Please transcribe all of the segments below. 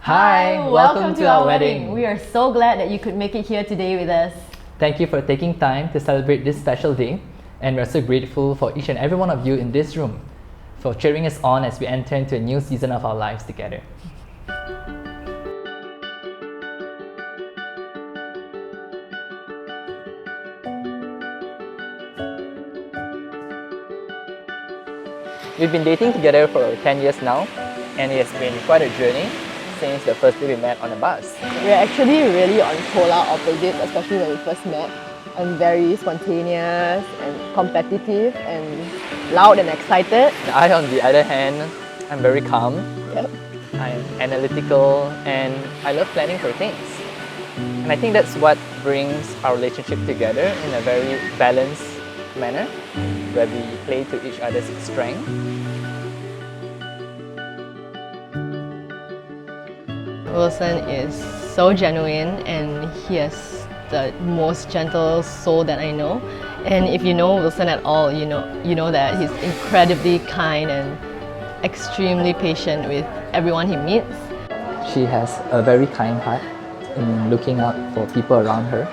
Hi, welcome to our wedding. We are so glad that you could make it here today with us. Thank you for taking time to celebrate this special day, and we're so grateful for each and every one of you in this room for cheering us on as we enter into a new season of our lives together. We've been dating together for 10 years now, and it has been quite a journey since the first day we met on the bus. We're actually really on polar opposites, especially when we first met. I'm very spontaneous and competitive and loud and excited. I, on the other hand, I'm very calm. Yep. I'm analytical and I love planning for things. And I think that's what brings our relationship together in a very balanced manner, where we play to each other's strength. Wilson is so genuine and he has the most gentle soul that I know. And if you know Wilson at all, you know that he's incredibly kind and extremely patient with everyone he meets. She has a very kind heart in looking out for people around her,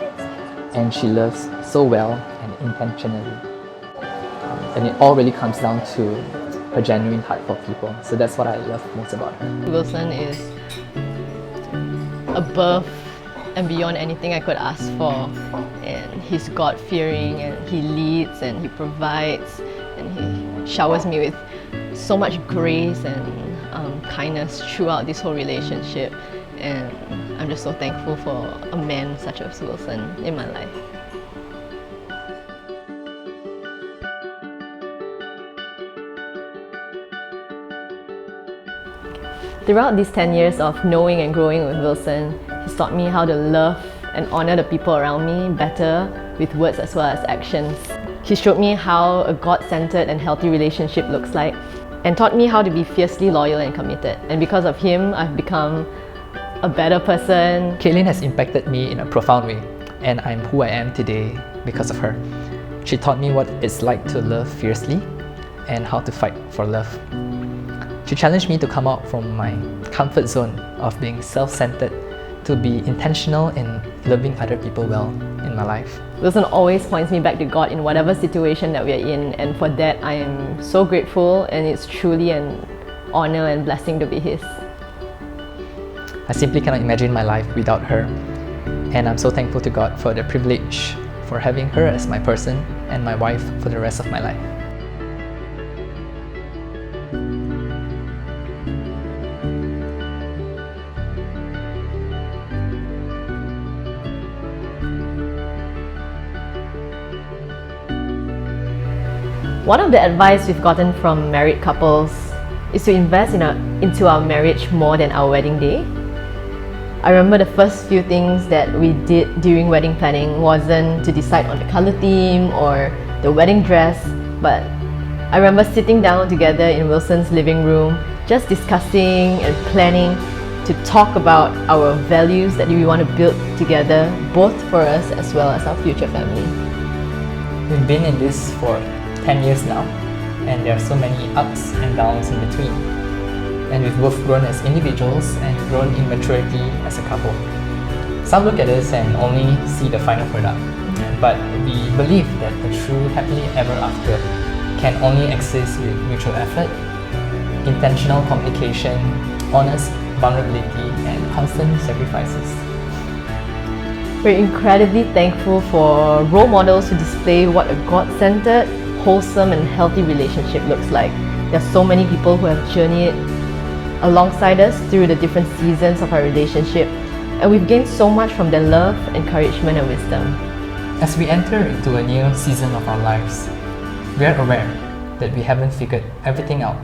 and she loves so well and intentionally. And it all really comes down to her genuine heart for people. So that's what I love most about her. Wilson is above and beyond anything I could ask for, and he's God-fearing and he leads and he provides and he showers me with so much grace and kindness throughout this whole relationship, and I'm just so thankful for a man such as Wilson in my life. Throughout these 10 years of knowing and growing with Wilson, he's taught me how to love and honor the people around me better with words as well as actions. He showed me how a God-centered and healthy relationship looks like, and taught me how to be fiercely loyal and committed. And because of him, I've become a better person. Caitlyn has impacted me in a profound way, and I'm who I am today because of her. She taught me what it's like to love fiercely and how to fight for love. She challenged me to come out from my comfort zone of being self-centered to be intentional in loving other people well in my life. Wilson always points me back to God in whatever situation that we are in, and for that I am so grateful, and it's truly an honor and blessing to be his. I simply cannot imagine my life without her, and I'm so thankful to God for the privilege for having her as my person and my wife for the rest of my life. One of the advice we've gotten from married couples is to invest into our marriage more than our wedding day. I remember the first few things that we did during wedding planning wasn't to decide on the color theme or the wedding dress, but I remember sitting down together in Wilson's living room, just discussing and planning to talk about our values that we want to build together, both for us as well as our future family. We've been in this for 10 years now, and there are so many ups and downs in between. And we've both grown as individuals and grown in maturity as a couple. Some look at us and only see the final product, but we believe that the true happily ever after can only exist with mutual effort, intentional communication, honest vulnerability, and constant sacrifices. We're incredibly thankful for role models who display what a God-centered, wholesome and healthy relationship looks like. There are so many people who have journeyed alongside us through the different seasons of our relationship, and we've gained so much from their love, encouragement and wisdom. As we enter into a new season of our lives, we are aware that we haven't figured everything out,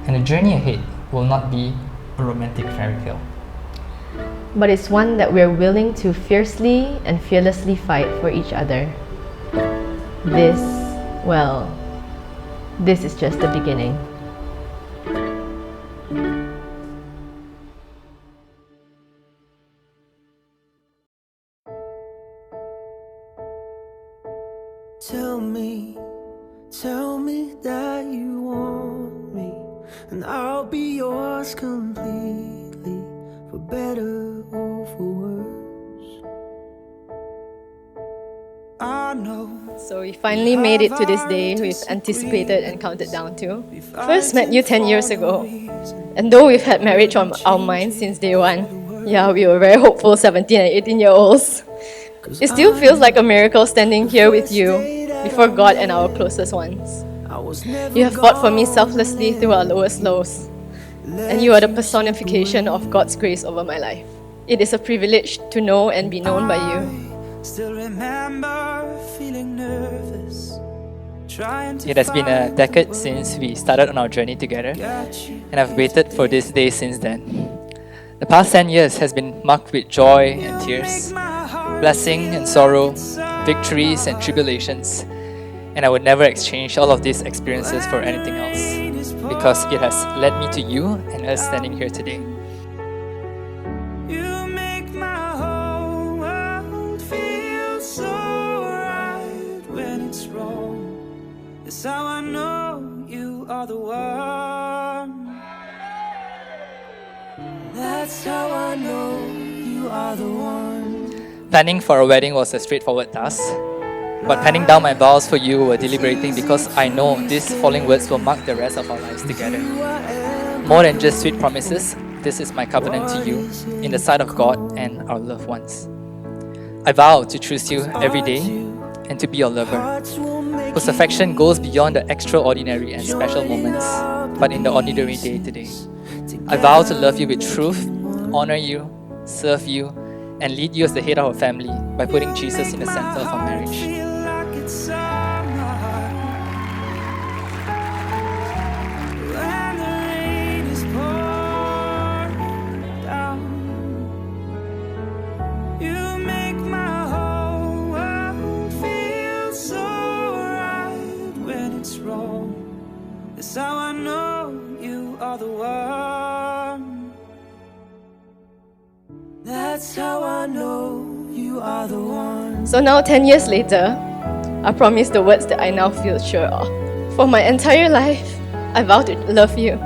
and the journey ahead will not be a romantic fairy tale. But it's one that we're willing to fiercely and fearlessly fight for each other. This is just the beginning. Tell me that you want me, and I'll be yours completely. So we finally made it to this day we've anticipated and counted down to. First met you 10 years ago, and though we've had marriage on our minds since day one, yeah, we were very hopeful 17 and 18-year-olds. It still feels like a miracle standing here with you before God and our closest ones. You have fought for me selflessly through our lowest lows, and you are the personification of God's grace over my life. It is a privilege to know and be known by you. Still remember feeling nervous, trying to It has been a decade since we started on our journey together, and I've waited for this day since then. The past 10 years has been marked with joy and tears, blessing and sorrow, victories and tribulations, and I would never exchange all of these experiences for anything else, because it has led me to you and us standing here today. You make my whole world feel so right when it's wrong. That's how I know you are the one. That's how I know you are the one. Planning for a wedding was a straightforward task, but penning down my vows for you were deliberating because I know these following words will mark the rest of our lives together. More than just sweet promises, this is my covenant to you in the sight of God and our loved ones. I vow to choose you every day and to be your lover, whose affection goes beyond the extraordinary and special moments, but in the ordinary day today. I vow to love you with truth, honor you, serve you, and lead you as the head of our family by putting Jesus in the center of our marriage. Feel like it's on my heart. When the rain is pouring down, you make my whole world feel so right when it's wrong. That's how I know you are the one. That's how I know you are the one. So now 10 years later, I promise the words that I now feel sure of. For my entire life, I vow to love you,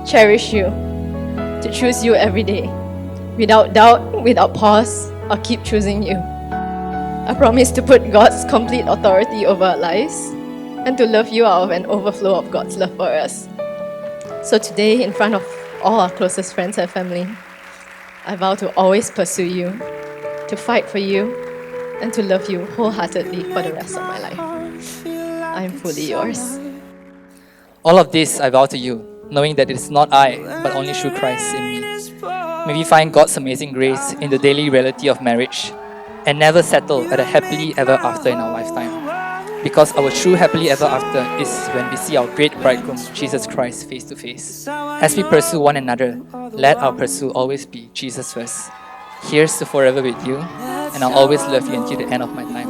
cherish you, to choose you every day. Without doubt, without pause, I'll keep choosing you. I promise to put God's complete authority over our lives and to love you out of an overflow of God's love for us. So today, in front of all our closest friends and family, I vow to always pursue you, to fight for you, and to love you wholeheartedly for the rest of my life. I am fully yours. All of this I vow to you, knowing that it is not I, but only through Christ in me. May we find God's amazing grace in the daily reality of marriage and never settle at a happily ever after in our lifetime. Because our true happily ever after is when we see our great bridegroom, Jesus Christ, face to face. As we pursue one another, let our pursuit always be Jesus first. Here's to forever with you, and I'll always love you until the end of my time.